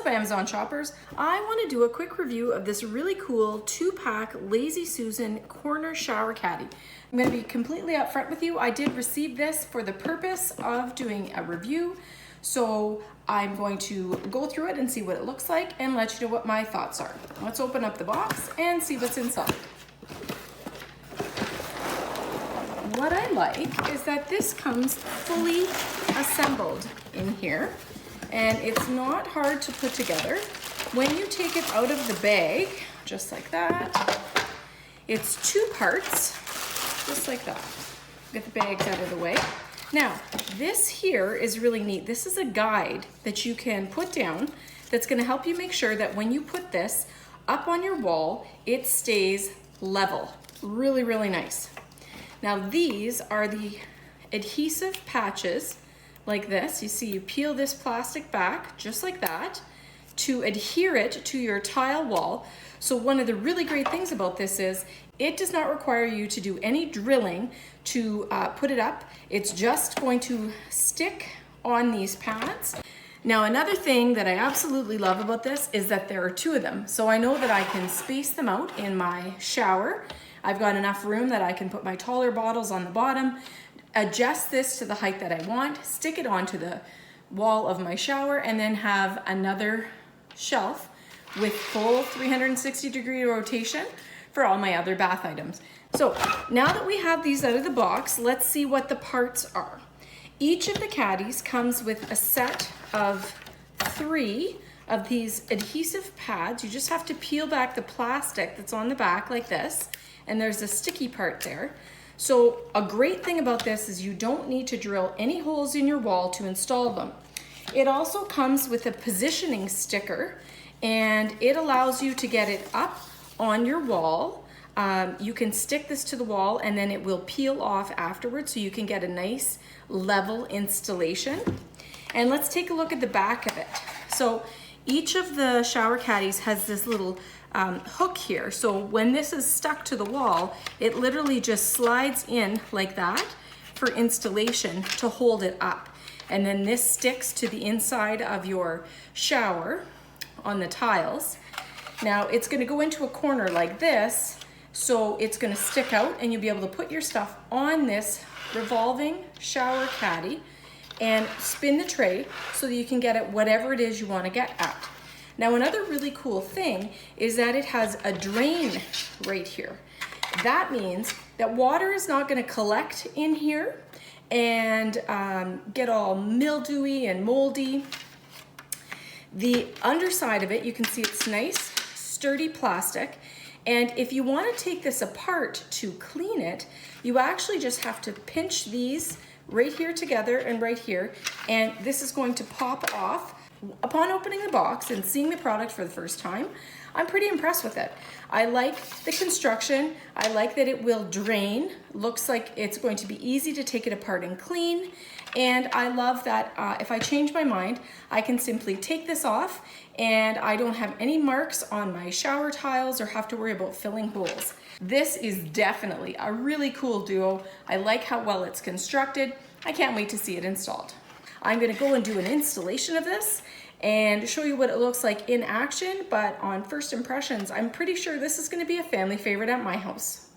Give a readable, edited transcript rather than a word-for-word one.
Amazon shoppers, I want to do a quick review of this really cool 2-pack Lazy Susan corner shower caddy. I'm going to be completely upfront with you. I did receive this for the purpose of doing a review, so I'm going to go through it and see what it looks like and let you know what my thoughts are. Let's open up the box and see what's inside. What I like is that this comes fully assembled in here, and it's not hard to put together. When you take it out of the bag, just like that, it's 2 parts, just like that. Get the bags out of the way. Now, this here is really neat. This is a guide that you can put down that's gonna help you make sure that when you put this up on your wall, it stays level. Really, really nice. Now these are the adhesive patches like this. You see, you peel this plastic back just like that to adhere it to your tile wall. So one of the really great things about this is it does not require you to do any drilling to put it up. It's just going to stick on these pads. Now another thing that I absolutely love about this is that there are 2 of them. So I know that I can space them out in my shower. I've got enough room that I can put my taller bottles on the bottom, adjust this to the height that I want, stick it onto the wall of my shower, and then have another shelf with full 360-degree rotation for all my other bath items. So now that we have these out of the box, let's see what the parts are. Each of the caddies comes with a set of 3 of these adhesive pads. You just have to peel back the plastic that's on the back like this, and there's a sticky part there. So a great thing about this is you don't need to drill any holes in your wall to install them. It also comes with a positioning sticker, and it allows you to get it up on your wall. You can stick this to the wall and then it will peel off afterwards, so you can get a nice level installation. And let's take a look at the back of it. So each of the shower caddies has this little hook here. So when this is stuck to the wall, it literally just slides in like that for installation to hold it up. And then this sticks to the inside of your shower on the tiles. Now it's going to go into a corner like this, so it's going to stick out, and you'll be able to put your stuff on this revolving shower caddy and spin the tray so that you can get at whatever it is you want to get at. Now another really cool thing is that it has a drain right here. That means that water is not going to collect in here and get all mildewy and moldy. The underside of it, you can see it's nice, sturdy plastic. And if you want to take this apart to clean it, you actually just have to pinch these right here together and right here, and this is going to pop off. Upon opening the box and seeing the product for the first time, I'm pretty impressed with it. I like the construction. I like that it will drain. Looks like it's going to be easy to take it apart and clean. And I love that if I change my mind, I can simply take this off and I don't have any marks on my shower tiles or have to worry about filling holes. This is definitely a really cool duo. I like how well it's constructed. I can't wait to see it installed. I'm gonna go and do an installation of this and show you what it looks like in action, but on first impressions, I'm pretty sure this is gonna be a family favorite at my house.